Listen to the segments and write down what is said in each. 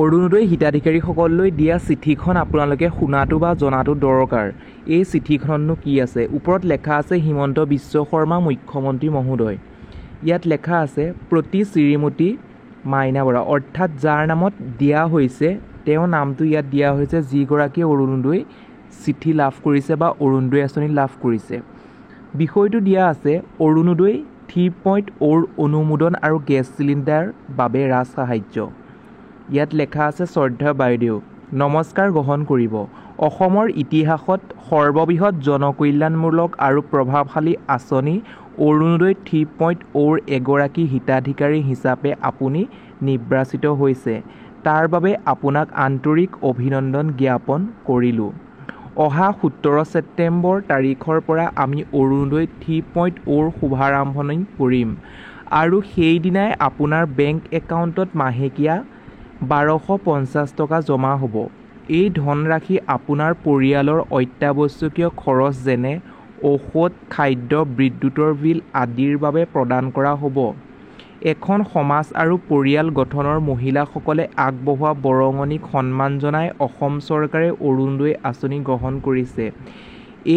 অৰুণোদয় হিতাধিকাৰীসকললৈ দিয়া চিঠিখন আপোনালোকে শুনাটো বা জনাটো দৰকাৰ। এই চিঠিখননো কি আছে? ওপৰত লেখা আছে হিমন্ত বিশ্ব শৰ্মা মুখ্যমন্ত্ৰী মহোদয়। ইয়াত লেখা আছে প্ৰতি শ্ৰীমতী মাইনা বৰা, অৰ্থাৎ যাৰ নামত দিয়া হৈছে তেওঁৰ নামটো ইয়াত দিয়া হৈছে যিগৰাকীয়ে অৰুণোদয় চিঠি লাভ কৰিছে বা অৰুণোদয় আঁচনি লাভ কৰিছে। বিষয়টো দিয়া আছে অৰুণোদয় 3.0 অনুমোদন আৰু গেছ চিলিণ্ডাৰ বাবে ৰাজ সাহায্য। ইয়াত লেখা আছে শ্ৰদ্ধা বাইদেউ নমস্কাৰ গ্ৰহণ কৰিব। অসমৰ ইতিহাসত সৰ্ববৃহৎ জনকল্যাণমূলক আৰু প্ৰভাৱশালী আঁচনি অৰুণোদয় 3.0 এগৰাকী হিতাধিকাৰী হিচাপে আপুনি নিৰ্বাচিত হৈছে। তাৰ বাবে আপোনাক আন্তৰিক অভিনন্দন জ্ঞাপন কৰিলোঁ। অহা 17 ছেপ্টেম্বৰ তাৰিখৰ পৰা আমি অৰুণোদয় 3.0 শুভাৰম্ভণি কৰিম আৰু সেইদিনাই আপোনাৰ বেংক একাউণ্টত মাহেকীয়া 1250 টকা জমা হ'ব। এই ধনৰাশি আপোনাৰ পৰিয়ালৰ অত্যাৱশ্যকীয় খৰচ যেনে ঔষধ, খাদ্য, বিদ্যুতৰ বিল আদিৰ বাবে প্ৰদান কৰা হ'ব। এখন সমাজ আৰু পৰিয়াল গঠনৰ মহিলাসকলে আগবঢ়োৱা বৰঙণিক সন্মান জনাই অসম চৰকাৰে অৰুণোদয় আঁচনি গ্ৰহণ কৰিছে।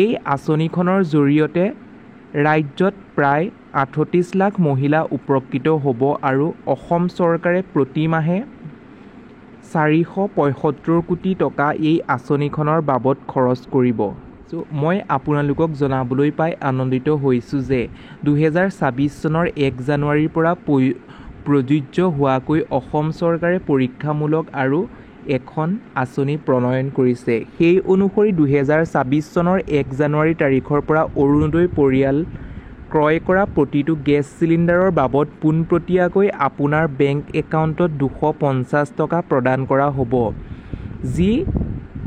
এই আঁচনিখনৰ জৰিয়তে ৰাজ্যত প্ৰায় 38 লাখ মহিলা উপকৃত হ'ব আৰু অসম চৰকাৰে প্ৰতি মাহে 475 কোটি টকা এই আঁচনিখনৰ বাবদ খৰচ কৰিব। মই আপোনালোকক জনাবলৈ পাই আনন্দিত হৈছোঁ যে 2026 চনৰ 1 জানুৱাৰীৰ পৰা প্ৰযোজ্য হোৱাকৈ অসম চৰকাৰে পৰীক্ষামূলক আৰু এখন আঁচনি প্ৰণয়ন কৰিছে। সেই অনুসৰি 2026 চনৰ 1 জানুৱাৰী তাৰিখৰ পৰা অৰুণোদয় পৰিয়াল ক্ৰয় কৰা প্ৰতিটো গেছ চিলিণ্ডাৰৰ বাবদ পোনপটীয়াকৈ আপোনাৰ বেংক একাউণ্টত 250 টকা প্ৰদান কৰা হ'ব। যি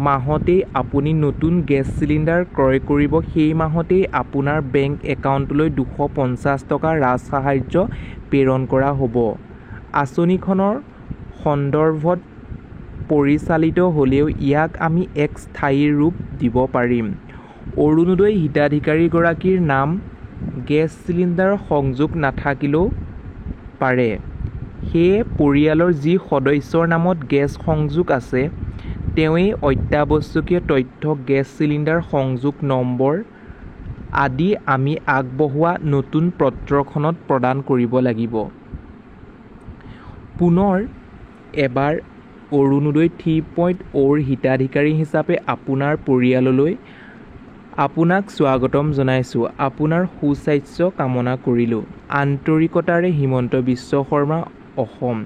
মাহতেই আপুনি নতুন গেছ চিলিণ্ডাৰ ক্ৰয় কৰিব সেই মাহতেই আপোনাৰ বেংক একাউণ্টলৈ 250 টকা ৰাজ সাহায্য প্ৰেৰণ কৰা হ'ব। আঁচনিখনৰ সন্দৰ্ভত পৰিচালিত হ'লেও ইয়াক আমি এক স্থায়ী ৰূপ দিব পাৰিম। অৰুণোদয় হিতাধিকাৰীগৰাকীৰ নাম গেছ চিলিণ্ডাৰ সংযোগ নাথাকিলেও পাৰে। সেয়ে পৰিয়ালৰ যি সদস্যৰ নামত গেছ সংযোগ আছে তেওঁৱেই অত্যাৱশ্যকীয় তথ্য গেছ চিলিণ্ডাৰ সংযোগ নম্বৰ আদি আমি আগবঢ়োৱা নতুন পত্ৰখনত প্ৰদান কৰিব লাগিব। পুনৰ এবাৰ অৰুণোদয় 3.0 হিতাধিকাৰী হিচাপে আপোনাৰ পৰিয়াললৈ আপোনাক স্বাগতম জনাইছোঁ। আপোনাৰ সুস্বাস্থ্য কামনা কৰিলোঁ। আন্তৰিকতাৰে হিমন্ত বিশ্ব শৰ্মা, অসম।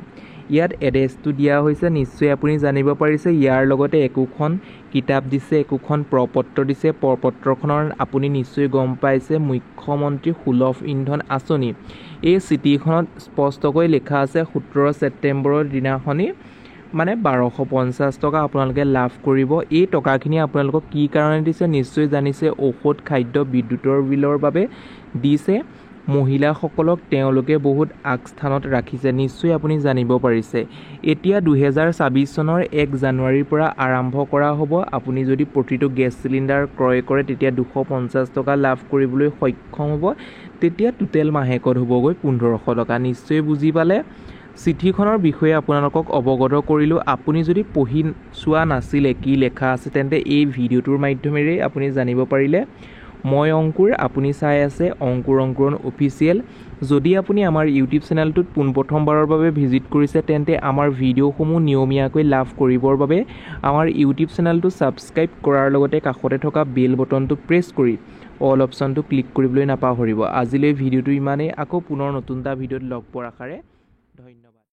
ইয়াত এড্ৰেছটো দিয়া হৈছে, নিশ্চয় আপুনি জানিব পাৰিছে। ইয়াৰ লগতে একোখন কিতাপ দিছে, একোখন প্ৰপত্ৰ দিছে। প্ৰপত্ৰখনৰ আপুনি নিশ্চয় গম পাইছে মুখ্যমন্ত্ৰী সুলভ ইন্ধন আঁচনি। এই চিঠিখনত স্পষ্টকৈ লিখা আছে 17 ছেপ্টেম্বৰৰ দিনাখনি মানে 1250 টকা আপোনালোকে লাভ কৰিব। এই টকাখিনি আপোনালোকক কি কাৰণে দিছে নিশ্চয় জানিছে। ঔষধ, খাদ্য, বিদ্যুতৰ বিলৰ বাবে দিছে। মহিলাসকলক তেওঁলোকে বহুত আগস্থানত ৰাখিছে, নিশ্চয় আপুনি জানিব পাৰিছে। এতিয়া 2026 চনৰ 1 জানুৱাৰীৰ পৰা আৰম্ভ কৰা হ'ব। আপুনি যদি প্ৰতিটো গেছ চিলিণ্ডাৰ ক্ৰয় কৰে তেতিয়া 250 টকা লাভ কৰিবলৈ সক্ষম হ'ব। তেতিয়া টোটেল মাহেকত হ'বগৈ 1500 টকা। নিশ্চয় বুজি পালে। চিঠিখনৰ বিষয়ে আপোনালোকক অৱগত কৰিলোঁ। আপুনি যদি পঢ়ি চোৱা নাছিলে কি লেখা আছে তেন্তে এই ভিডিঅ'টোৰ মাধ্যমেৰে আপুনি জানিব পাৰিলে। মই অংকুৰ, আপুনি চাই আছে অংকুৰ অংকুৰণ অফিচিয়েল। যদি আপুনি আমাৰ ইউটিউব চেনেলটোত পোনপ্ৰথমবাৰৰ বাবে ভিজিট কৰিছে তেন্তে আমাৰ ভিডিঅ'সমূহ নিয়মীয়াকৈ লাভ কৰিবৰ বাবে আমাৰ ইউটিউব চেনেলটো ছাবস্ক্ৰাইব কৰাৰ লগতে কাষতে থকা বেল বটনটো প্ৰেছ কৰি অল অপশ্যনটো ক্লিক কৰিবলৈ নাপাহৰিব। আজিলৈ ভিডিঅ'টো ইমানেই। আকৌ পুনৰ নতুন এটা ভিডিঅ'ত লগ পোৱাৰ আশাৰে ধন্যবাদ।